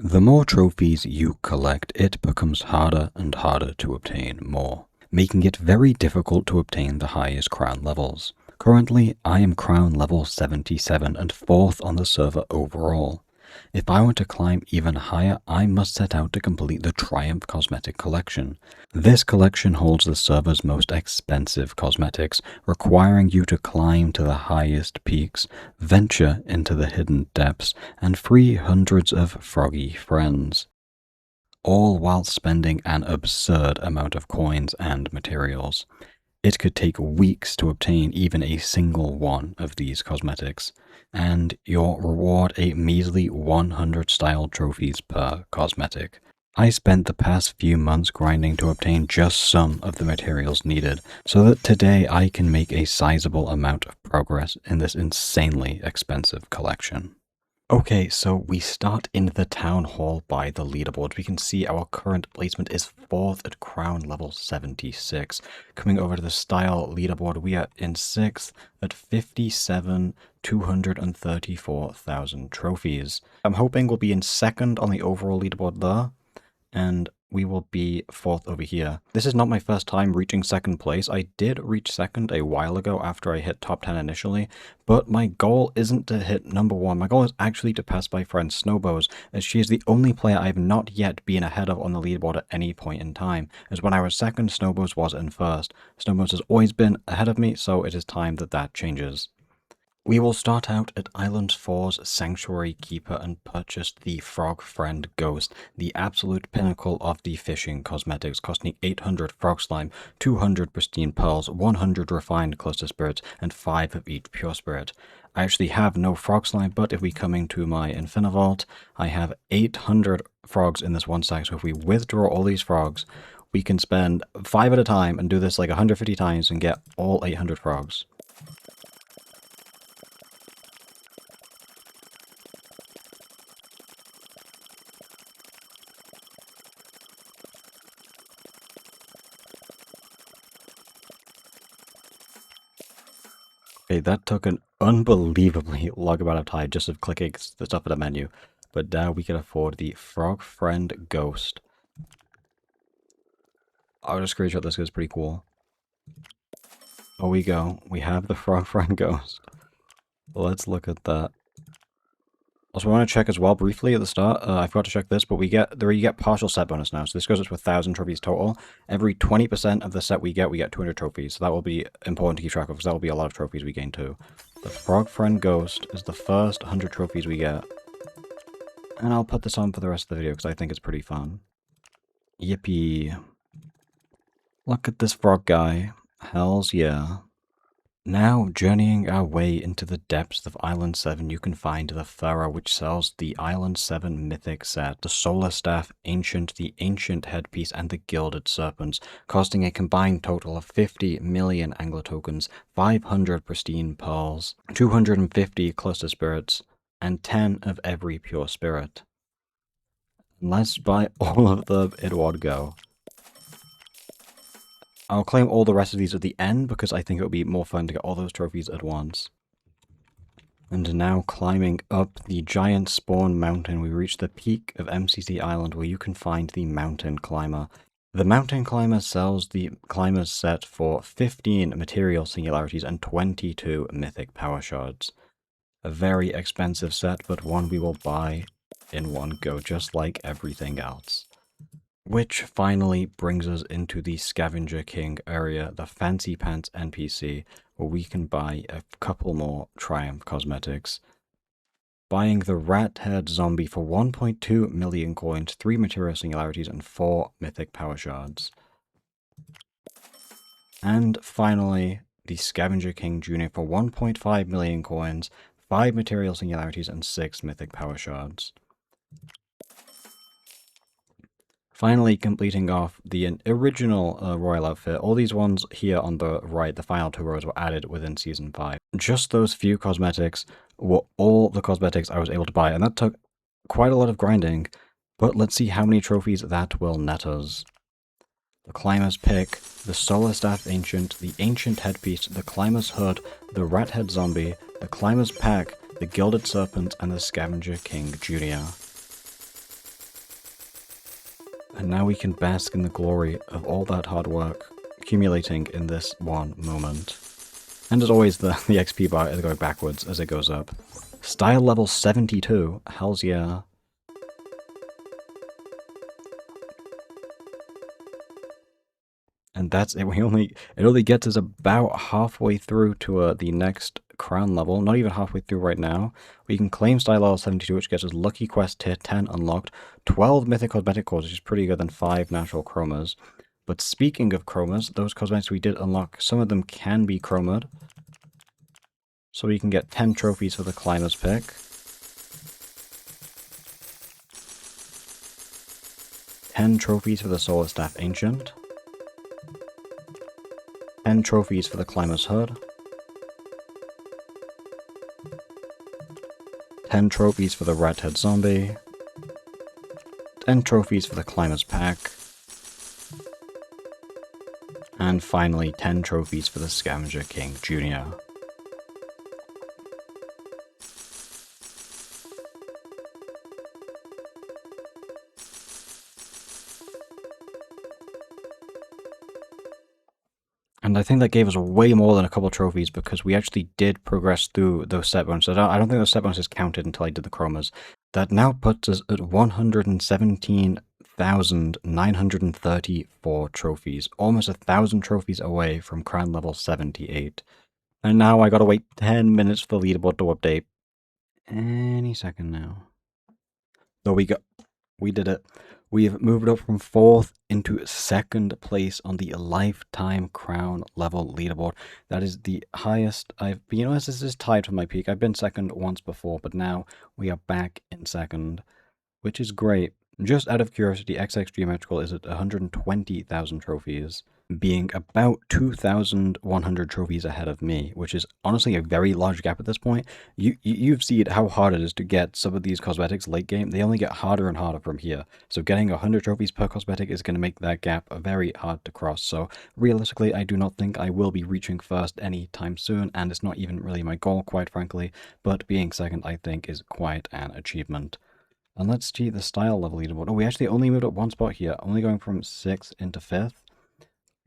The more trophies you collect, it becomes harder and harder to obtain more, making it very difficult to obtain the highest crown levels. Currently, I am crown level 77 and 4th on the server overall. If I want to climb even higher, I must set out to complete the Triumph cosmetic collection. This collection holds the server's most expensive cosmetics, requiring you to climb to the highest peaks, venture into the hidden depths, and free hundreds of froggy friends, all while spending an absurd amount of coins and materials. It could take weeks to obtain even a single one of these cosmetics, and your reward a measly 100 style trophies per cosmetic. I spent the past few months grinding to obtain just some of the materials needed, so that today I can make a sizable amount of progress in this insanely expensive collection. Okay, so we start in the town hall by the leaderboard. We can see our current placement is 4th at crown level 76. Coming over to the style leaderboard, we are in 6th at 234,000 trophies. I'm hoping we'll be in 2nd on the overall leaderboard there, and we will be 4th over here. This is not my first time reaching 2nd place. I did reach 2nd a while ago after I hit top 10 initially, but my goal isn't to hit number 1. My goal is actually to pass my friend Snowbows, as she is the only player I have not yet been ahead of on the leaderboard at any point in time, as when I was 2nd, Snowbows was in 1st. Snowbows has always been ahead of me, so it is time that that changes. We will start out at Island 4's Sanctuary Keeper and purchase the Frog Friend Ghost, the absolute pinnacle of the fishing cosmetics, costing 800 Frog Slime, 200 Pristine Pearls, 100 Refined Cluster Spirits, and 5 of each Pure Spirit. I actually have no Frog Slime, but if we come into my Infinivalt, I have 800 frogs in this one stack, so if we withdraw all these frogs, we can spend 5 at a time and do this like 150 times and get all 800 frogs. Okay, that took an unbelievably long amount of time just of clicking the stuff in the menu, but now we can afford the Frog Friend Ghost. I'll just screenshot this because it's pretty cool. Oh, we go. We have the Frog Friend Ghost. Let's look at that. Also, we want to check as well briefly at the start. I forgot to check this, but you get partial set bonus now. So this goes up to 1,000 trophies total. Every 20% of the set we get 200 trophies. So that will be important to keep track of, because that will be a lot of trophies we gain too. The Frog Friend Ghost is the first 100 trophies we get. And I'll put this on for the rest of the video because I think it's pretty fun. Yippee. Look at this frog guy. Hells yeah. Now, journeying our way into the depths of Island 7, you can find the Pharaoh, which sells the Island 7 Mythic set, the Solar Staff, Ancient, the Ancient Headpiece, and the Gilded Serpents, costing a combined total of 50 million Angler Tokens, 500 Pristine Pearls, 250 Cluster Spirits, and 10 of every Pure Spirit. Let's buy all of them in one go. I'll claim all the rest of these at the end because I think it would be more fun to get all those trophies at once. And now climbing up the giant spawn mountain, we reach the peak of MCC Island where you can find the Mountain Climber. The Mountain Climber sells the Climber's set for 15 material singularities and 22 mythic power shards. A very expensive set, but one we will buy in one go, just like everything else. Which finally brings us into the Scavenger King area, the Fancy Pants NPC, where we can buy a couple more Triumph cosmetics. Buying the Rat Head Zombie for 1.2 million coins, 3 material singularities, and 4 mythic power shards. And finally, the Scavenger King Jr. for 1.5 million coins, 5 material singularities, and 6 mythic power shards. Finally completing off the original royal outfit. All these ones here on the right, the final 2 rows, were added within Season 5. Just those few cosmetics were all the cosmetics I was able to buy, and that took quite a lot of grinding, but let's see how many trophies that will net us. The Climber's Pick, the Solar Staff Ancient, the Ancient Headpiece, the Climber's Hood, the Rat Head Zombie, the Climber's Pack, the Gilded Serpent, and the Scavenger King Jr. And now we can bask in the glory of all that hard work accumulating in this one moment. And as always, the XP bar is going backwards as it goes up. Style level 72. Hells yeah. And that's it. It only gets us about halfway through to the next crown level. Not even halfway through right now. We can claim style level 72, which gets us Lucky Quest tier 10 unlocked. 12 mythic cosmetic cores, which is pretty good than 5 natural chromas. But speaking of chromas, those cosmetics we did unlock, some of them can be chromed. So we can get 10 trophies for the Climber's Pick. 10 trophies for the Solar Staff Ancient. 10 trophies for the Climber's Hood. 10 trophies for the Redhead Zombie. 10 trophies for the Climber's Pack. And finally, 10 trophies for the Scavenger King Jr. And I think that gave us way more than a couple trophies because we actually did progress through those set bonuses. I don't think those set bonuses counted until I did the chromas. That now puts us at 117,934 trophies. Almost 1,000 trophies away from crown level 78. And now I gotta wait 10 minutes for the leaderboard to update. Any second now. So we did it. We have moved up from 4th into 2nd place on the lifetime crown level leaderboard. That is the highest I've been. You know, this is tied for my peak. I've been 2nd once before, but now we are back in 2nd, which is great. Just out of curiosity, XX Geometrical is at 120,000 trophies, being about 2,100 trophies ahead of me, which is honestly a very large gap at this point. You've seen how hard it is to get some of these cosmetics late game. They only get harder and harder from here. So getting 100 trophies per cosmetic is going to make that gap very hard to cross. So realistically, I do not think I will be reaching first anytime soon, and it's not even really my goal, quite frankly. But being 2nd, I think, is quite an achievement. And let's see the style level leaderboard. Oh, we actually only moved up one spot here, only going from 6th into 5th.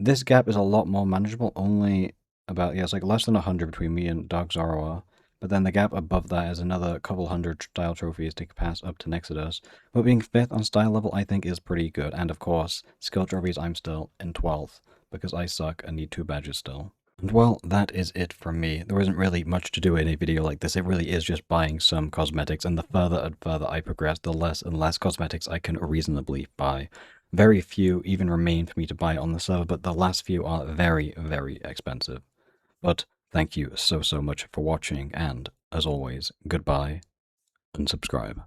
This gap is a lot more manageable, only about, yeah, it's like less than 100 between me and Dark Zoroa. But then the gap above that is another couple hundred style trophies to pass up to Nexodus. But being 5th on style level, I think, is pretty good. And of course, skill trophies, I'm still in 12th, because I suck and need 2 badges still. And well, that is it from me. There isn't really much to do in a video like this. It really is just buying some cosmetics, and the further and further I progress, the less and less cosmetics I can reasonably buy. Very few even remain for me to buy on the server, but the last few are very, very expensive. But thank you so much for watching, and as always, goodbye and subscribe.